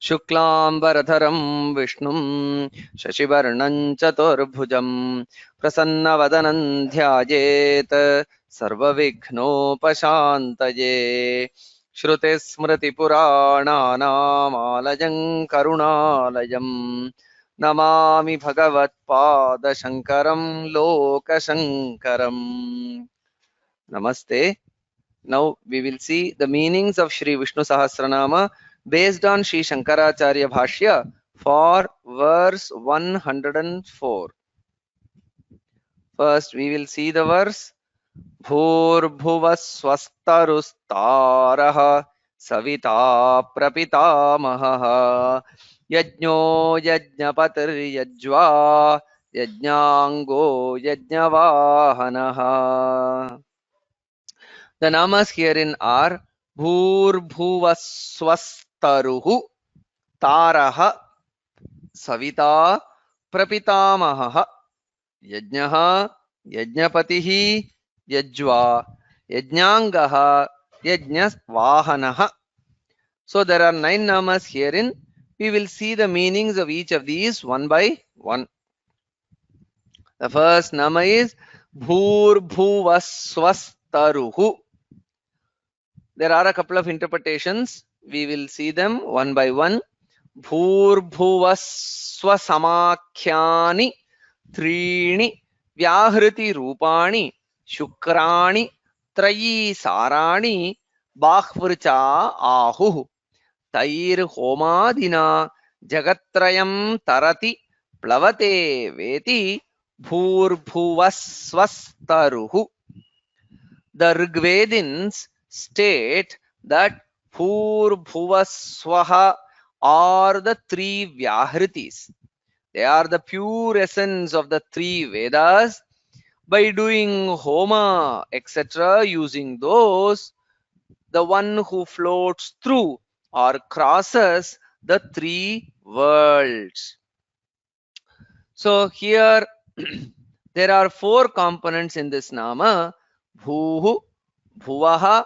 Shuklambaradharam Vishnum Shashivarnam Chaturbhujam Prasanna Dhyajet Sarvavighnopasantaye Shruti Smriti Purananam Alajam Karunalayam Namami Bhagavat Pada Shankaram Loka Shankaram. Namaste. Now we will see the meanings of Shri Vishnu Sahasranama based on Shri Shankaracharya Bhaashya for verse 104. First we will see the verse bhūrbhuvassvastaruḥ tāraḥ savitā prapitāmahaḥ yajño yajñapatiḥ yajvā yajñāṅgo yajñavāhanaḥ. The namas herein are bhūrbhuvassvastaruḥ, tāraḥ, savitā, prapitāmahaḥ, yajñaḥ, yajñapatiḥ, yajvā, yajñāṅgaḥ, yajñavāhanaḥ. So there are 9 namas herein. We will see the meanings of each of these one by one. The first nama is bhūrbhuvassvastaruḥ. There are a couple of interpretations. We will see them one by one. Bhūrbhuvassvasamakhyani त्रीणि व्याहृति रूपाणि शुक्राणि त्रयी साराणि बाह्वृचा आहुः तैर्होमादिना जगत्त्रयं तरति प्लवते वेति भूर्भुवस्वस्तरुः. The Rigvedins state that bhūrbhuvasvaha are the 3 vyahritis. They are the pure essence of the 3 Vedas. By doing homa, etc., using those, the one who floats through or crosses the 3 worlds. So here there are 4 components in this nama: bhuhu, bhuvaha,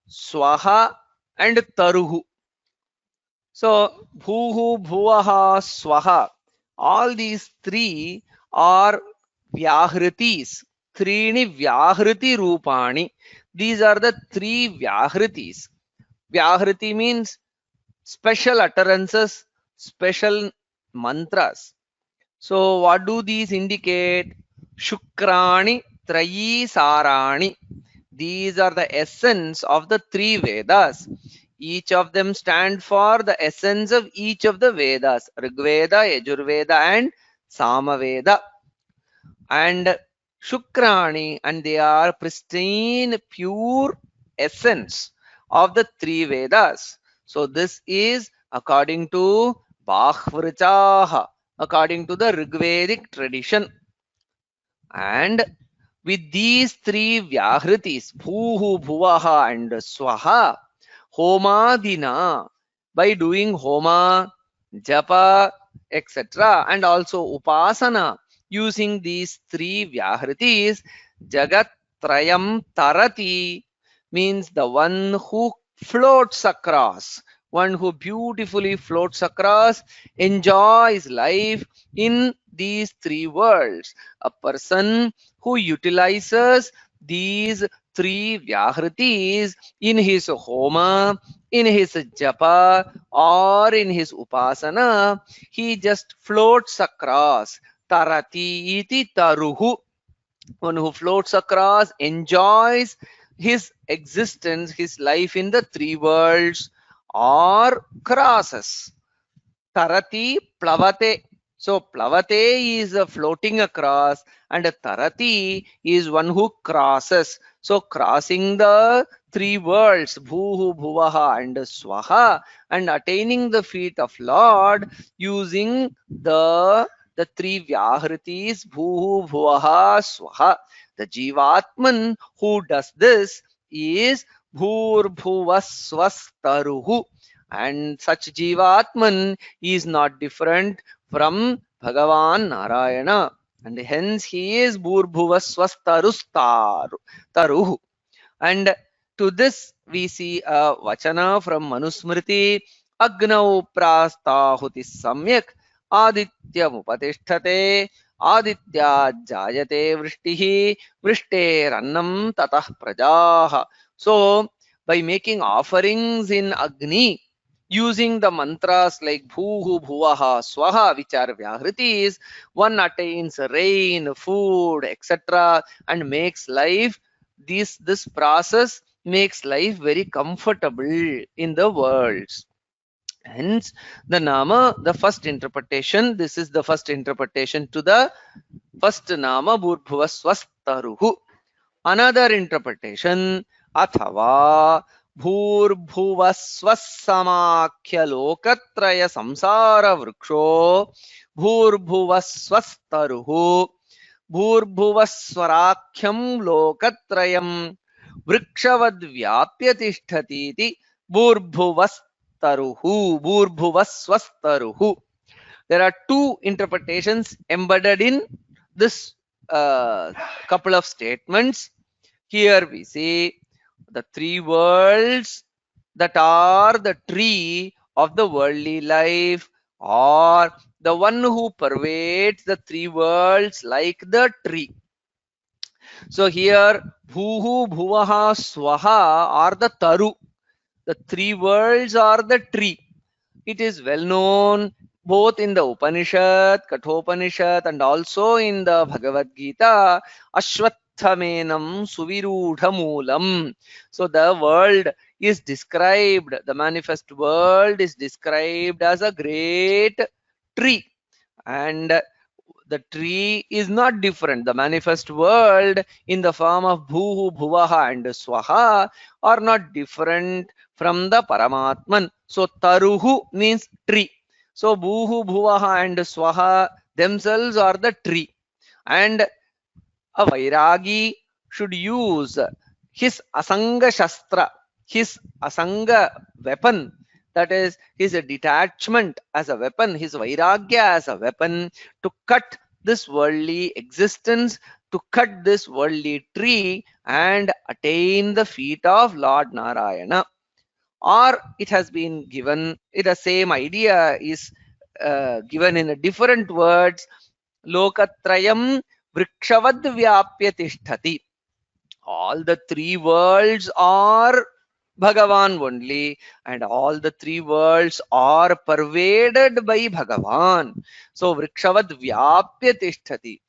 swaha and taruhu. So bhuhu, bhuvaha, swaha, all these 3 are vyahritis. Trini vyahriti rupani. These are the 3 vyahritis. Vyahriti means special utterances, special mantras. So what do these indicate? Shukrani, trayi sarani. These are the essence of the 3 Vedas. Each of them stand for the essence of each of the Vedas: Rigveda, Yajurveda and Samaveda. And Shukrani, and they are pristine, pure essence of the 3 Vedas. So this is according to Bahvrichaha, according to the Rigvedic tradition. And with these 3 Vyahritis, Bhuhu, Bhuvaha and Swaha, Homadina, by doing Homa, Japa, etc., and also Upasana, using these 3 Vyahritis, Jagat Trayam Tarati means the one who floats across, one who beautifully floats across, enjoys life in these 3 worlds. A person who utilizes these 3 Vyahritis in his Homa, in his Japa or in his Upasana, he just floats across. Tarati iti taruhu. One who floats across, enjoys his existence, his life in the 3 worlds, or crosses. Tarati plavate. So plavate is floating across, and tarati is one who crosses. So crossing the 3 worlds, bhuhu, bhuvaha and swaha, and attaining the feet of Lord using the 3 Vyahritis, bhuhu, bhuvaha, swaha. The Jivatman who does this is bhūrbhuvassvastaruḥ, and such Jivatman is not different from Bhagavan Narayana, and hence he is bhūrbhuvassvastaruḥ. And to this we see a vachana from Manusmriti Agnau prastahuti samyak adityam upatishthate aditya jayate vrishtihi vrishterannam tatah prajaha. So by making offerings in Agni, using the mantras like bhū bhuvaha swaha, which are vyahritis, one attains rain, food, etc., and makes life, this process makes life very comfortable in the world. Hence, the nama, the first interpretation, this is the first interpretation to the first nama, bhūrbhuvassvastaruḥ. Another interpretation, athava bhūrbhuvassvassamakhya samsara vriksho bhūrbhuvassvastaruḥ bhūrbhuvassvarakhyam lokatrayam vrikshavad vyapyatishthatiti bhūrbhuvassvastaruḥ. There are two interpretations embedded in this couple of statements. Here we see the three worlds that are the tree of the worldly life, or the one who pervades the three worlds like the tree. So here bhū bhuvaha swaha are the taru. The three worlds are the tree. It is well known both in the Upanishad, Kathopanishad, and also in the Bhagavad Gita, Ashwatthaменam suvirudhamulam. So the world is described, the manifest world is described as a great tree. And the tree is not different. The manifest world in the form of bhū, bhuvaha and swaha are not different from the Paramatman. So taruhu means tree. So bhū, bhuvaha and swaha themselves are the tree. And a vairagi should use his asanga shastra, his asanga weapon, that is his detachment as a weapon, his vairagya as a weapon, to cut this worldly existence, to cut this worldly tree and attain the feet of Lord Narayana. Or it has been given, the same idea is given in a different words, lokatrayam vrikshavad vyapyatishtati. All the three worlds are Bhagavan only, and all the three worlds are pervaded by Bhagavan. So vrikshavad vyapyatishtati.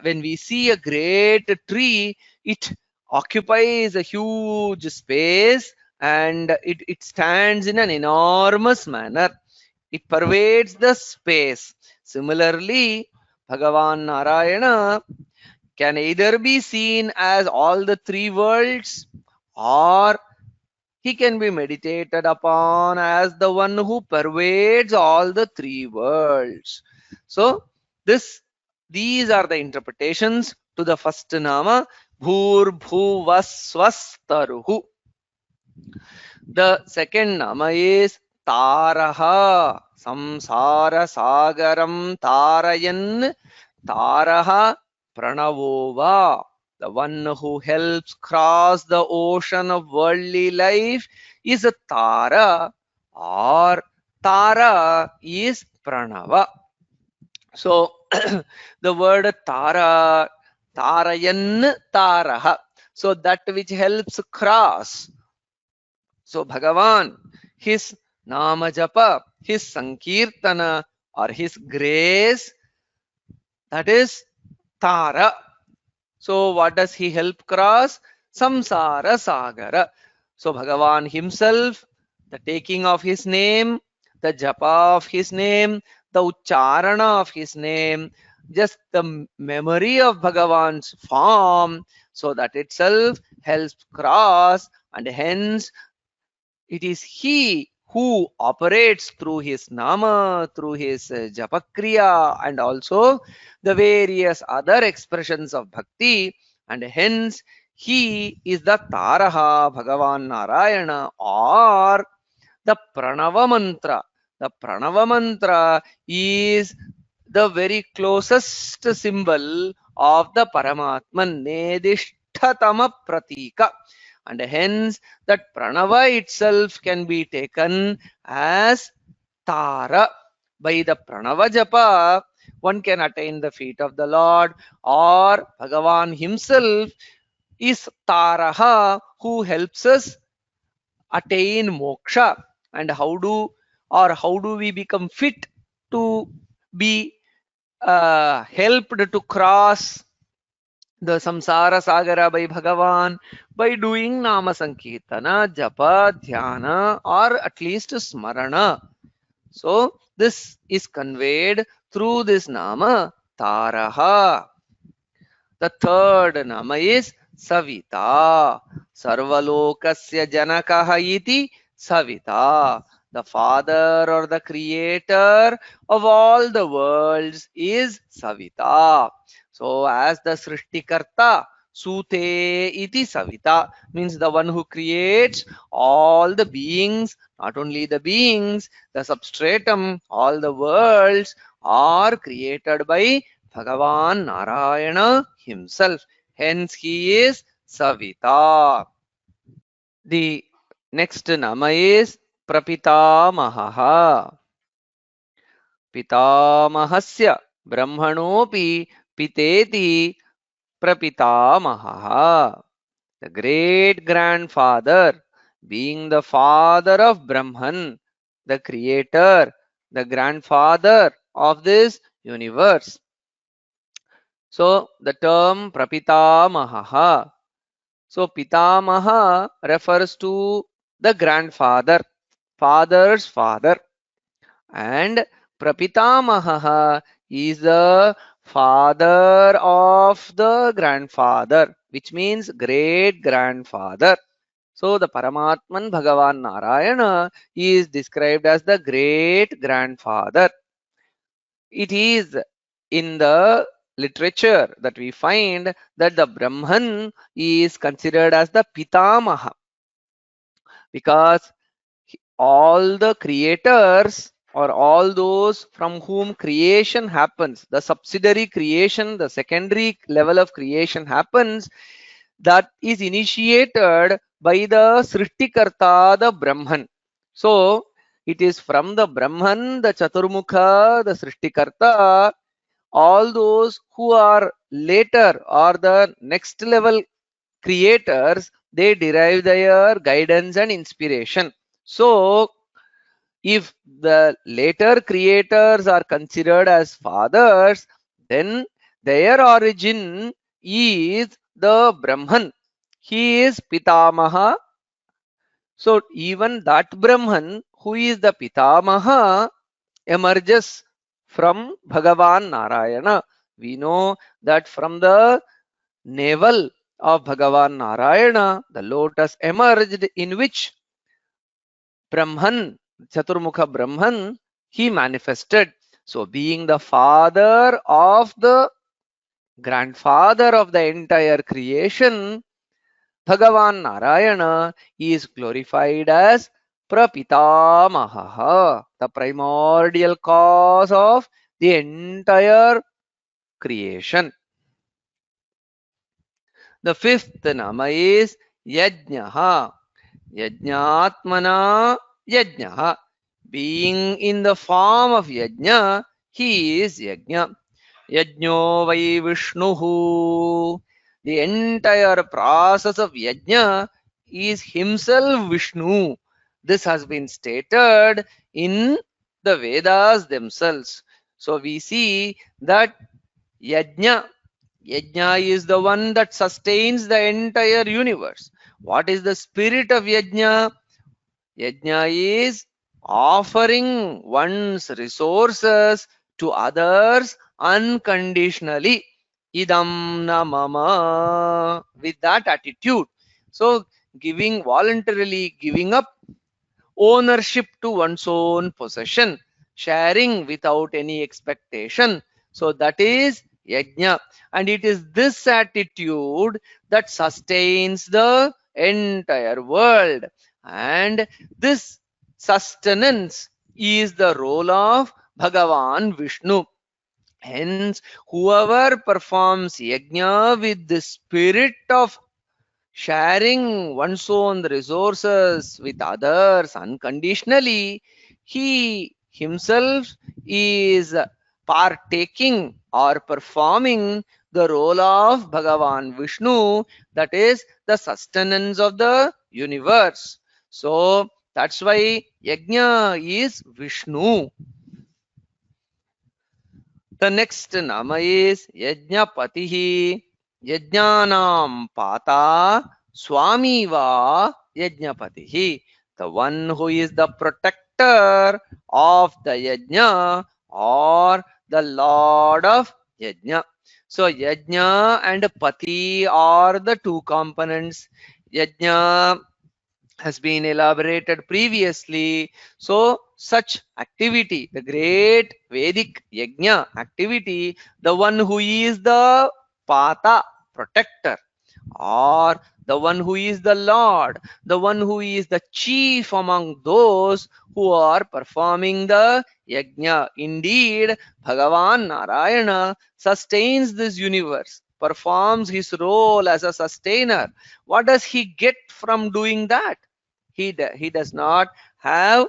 When we see a great tree, it occupies a huge space and it stands in an enormous manner. It pervades the space. Similarly, Bhagavan Narayana can either be seen as all the three worlds, or he can be meditated upon as the one who pervades all the three worlds. So these are the interpretations to the first nama, bhūrbhuvassvastaruḥ. The second nama is tāraḥ, samsara sagaram tārayan, tāraḥ pranavova. The one who helps cross the ocean of worldly life is a Tara, or Tara is Pranava. So the word Tara, Tarayan Taraha. So that which helps cross. So Bhagavan, his Nama Japa, his Sankirtana, or his grace, that is Tara. So what does he help cross? Samsara Sagara. So Bhagavan himself, the taking of his name, the japa of his name, the ucharana of his name, just the memory of Bhagavan's form, so that itself helps cross, and hence it is he who operates through his nama, through his japakriya, and also the various other expressions of bhakti, and hence he is the Taraha, Bhagavan Narayana, or the Pranava mantra. The Pranava mantra is the very closest symbol of the Paramatman, Nedishthatama Pratika. And hence that Pranava itself can be taken as Tara. By the Pranava Japa, one can attain the feet of the Lord, or Bhagavan himself is Taraha, who helps us attain moksha. And how do we become fit to be helped to cross the samsara sagara by Bhagavan? By doing nama sankirtana, japa, dhyana, or at least smarana. So this is conveyed through this nama taraha. The third nama is savitā. Sarvalokasya janakaha iti savitā. The father or the creator of all the worlds is savitā. So as the srishtikarta, sute iti savitā, means the one who creates all the beings, not only the beings, the substratum, all the worlds are created by Bhagavan Narayana himself. Hence he is Savitā. The next nama is prapitāmahaḥ. Pitāmahasya brahmanopi piteti prapitāmahaḥ. The great grandfather, being the father of Brahman, the creator, the grandfather of this universe. So the term prapitāmahaḥ. So pitamaha refers to the grandfather, father's father, and prapitāmahaḥ is the father of the grandfather, which means great grandfather. So the Paramatman Bhagavan Narayana is described as the great grandfather. It is in the literature that we find that the Brahman is considered as the Pitamaha, because all the creators or all those from whom creation happens, the subsidiary creation, the secondary level of creation happens, that is initiated by the Srishtikarta, the Brahman. So it is from the Brahman, the Chaturmukha, the Srishtikarta, all those who are later or the next level creators, they derive their guidance and inspiration. So if the later creators are considered as fathers, then their origin is the Brahman. He is Pitamaha. So even that Brahman, who is the Pitamaha, emerges from Bhagavan Narayana. We know that from the navel of Bhagavan Narayana, the lotus emerged, in which Brahman, Chaturmukha Brahman, he manifested. So being the father of the grandfather of the entire creation, Bhagavan Narayana is glorified as prapitāmahaḥ, the primordial cause of the entire creation. The fifth nama is yajñaḥ. Yajñātmana yajñaḥ. Being in the form of yajña, he is yajña. Yajño vai Vishnuhu. The entire process of yajña is himself Vishnu. This has been stated in the Vedas themselves. So we see that yajña is the one that sustains the entire universe. What is the spirit of yajña? Yajña is offering one's resources to others unconditionally. Idam na mama, with that attitude. So voluntarily giving up ownership to one's own possession, sharing without any expectation. So that is yajña. And it is this attitude that sustains the entire world. And this sustenance is the role of Bhagavan Vishnu. Hence, whoever performs yajña with the spirit of sharing one's own resources with others unconditionally, he himself is partaking or performing the role of Bhagavan Vishnu, that is the sustenance of the universe. So that's why yajna is Vishnu. The next nama is yajñapatiḥ, yajñānam pātā, swami va yajñapatiḥ. The one who is the protector of the yajna or the lord of yajna. So yajna and pati are the two components. Yajna has been elaborated previously. So such activity, the great Vedic yajna activity, the one who is the pata, protector, or the one who is the Lord, the one who is the chief among those who are performing the yajna. Indeed, Bhagavan Narayana sustains this universe, performs his role as a sustainer. What does he get from doing that? He does not have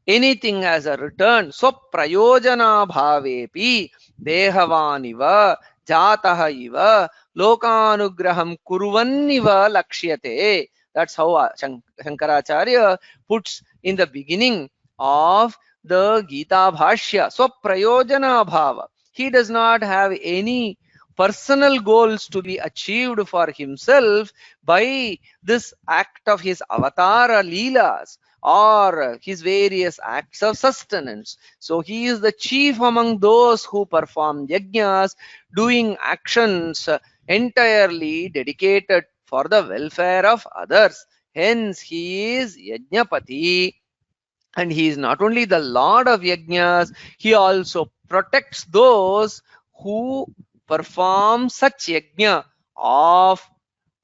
anything as a return. So prayojana bhavepi dehavaniva jataha iva lokanugraham kurvanniva lakshyate. That's how Shankaracharya puts in the beginning of the Gita Bhashya. So prayojana bhava. He does not have any personal goals to be achieved for himself by this act of his avatara leelas or his various acts of sustenance. So he is the chief among those who perform yajñas, doing actions entirely dedicated for the welfare of others. Hence he is yajñapati, and he is not only the lord of yajñas, he also protects those who perform such yajna of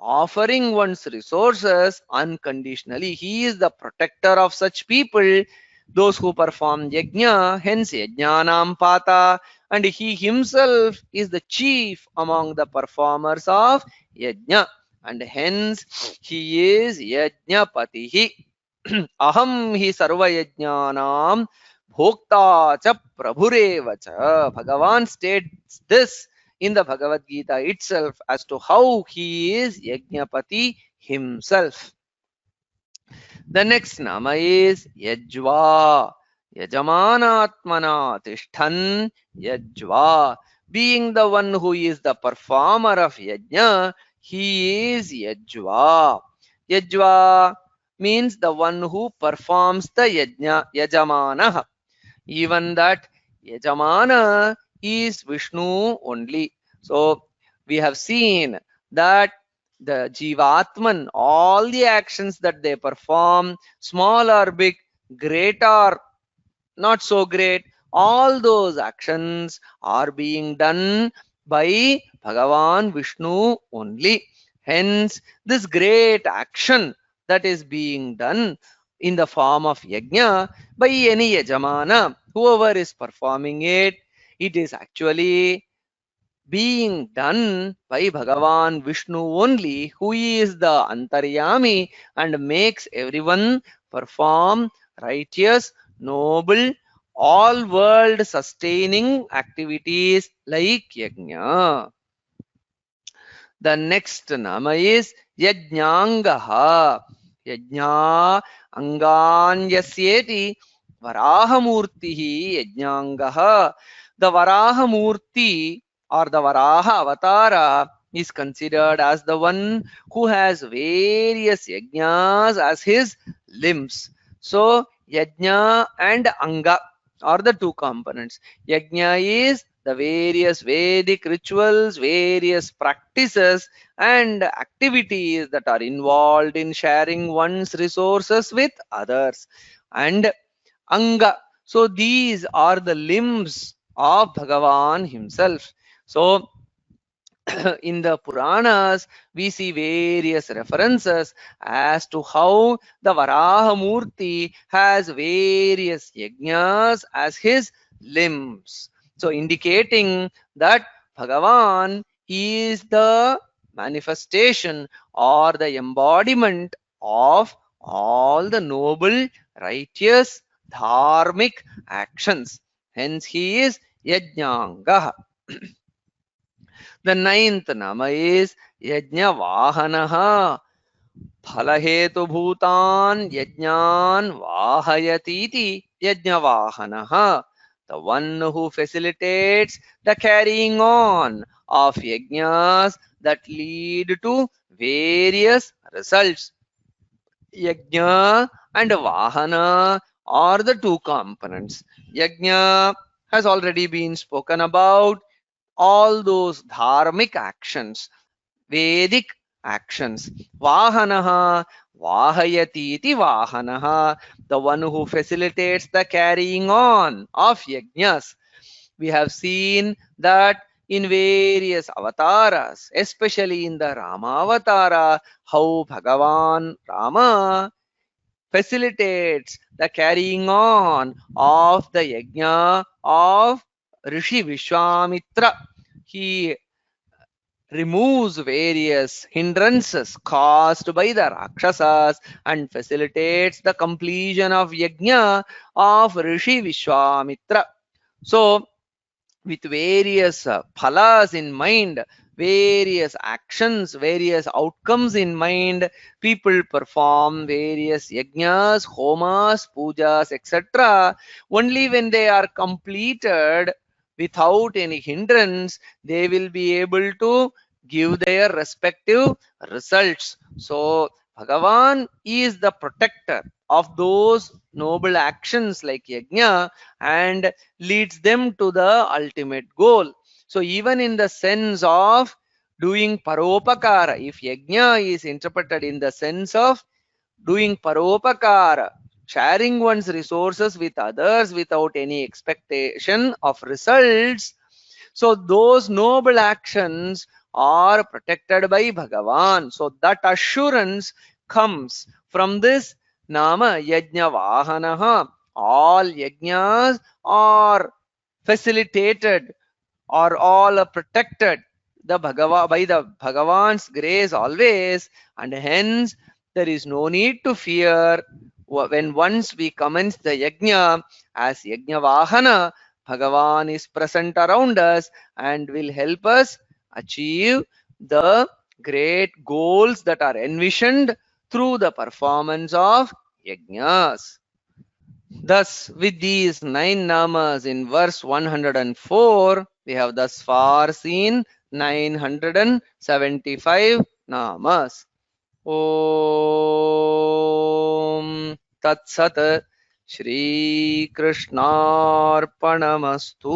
offering one's resources unconditionally. He is the protector of such people, those who perform yajna, hence yajñānam pātā, and he himself is the chief among the performers of yajna, and hence he is yajñapatiḥ. Aham hi sarva yajñānam bhokta cha prabhureva cha. Bhagavan states this in the Bhagavad Gita itself as to how he is Yajñapati himself. The next nama is yajvā, yajamānātmana tishthan yajvā. Being the one who is the performer of yajna, he is yajvā. Yajvā means the one who performs the yajna, yajamānaḥ. Even that yajamana is Vishnu only. So we have seen that the Jivatman, all the actions that they perform, small or big, great or not so great, all those actions are being done by Bhagavan Vishnu only. Hence, this great action that is being done in the form of yajna by any yajamana, whoever is performing it, it is actually being done by Bhagavan Vishnu only, who is the Antaryami and makes everyone perform righteous, noble, all world sustaining activities like yajna. The next nama is yajñāṅgaḥ. Yajñā anganyasyeti varahamurtihi yajñāṅgaḥ. The Varahamurti or the Varaha Avatara is considered as the one who has various yajñas as his limbs. So yajña and anga are the two components. Yajña is the various Vedic rituals, various practices and activities that are involved in sharing one's resources with others. And anga, so these are the limbs of Bhagavan himself. So in the Puranas, we see various references as to how the Varahamurti has various yajñas as his limbs. So indicating that Bhagavan is the manifestation or the embodiment of all the noble, righteous, dharmic actions. Hence he is yajñāṅgaḥ. The ninth nama is yajñavāhanaḥ. Phalahetu bhutan yajñān vāhayatiti yajñavāhanaḥ. The one who facilitates the carrying on of yajñas that lead to various results. Yajña and Vahana are the two components. Yajña has already been spoken about. All those dharmic actions, Vedic actions. Vahanaha, Vahayatiti Vahanaha, the one who facilitates the carrying on of yajñas. We have seen that in various avatars, especially in the Rama avatara, how Bhagavan Rama facilitates the carrying on of the yajna of Rishi Vishwamitra. He removes various hindrances caused by the Rakshasas and facilitates the completion of yajna of Rishi Vishwamitra. So, with various phalas in mind, various actions, various outcomes in mind, people perform various yajñas, homas, pujas, etc. Only when they are completed without any hindrance, they will be able to give their respective results. So, Bhagavan is the protector of those noble actions like yajna and leads them to the ultimate goal. So even in the sense of doing paropakara, if yajna is interpreted in the sense of doing paropakara, sharing one's resources with others without any expectation of results, so those noble actions are protected by Bhagavan. So that assurance comes from this nama yajñavāhanaḥ. All yajñas are facilitated or all are protected by the Bhagavan's grace always, and hence there is no need to fear when once we commence the yajna. As yajñavāhana, Bhagavan is present around us and will help us achieve the great goals that are envisioned through the performance of yajñas. Thus, with these 9 namas in verse 104, we have thus far seen 975 namas. Om Tat Sat Shri Krishnarpanamastu.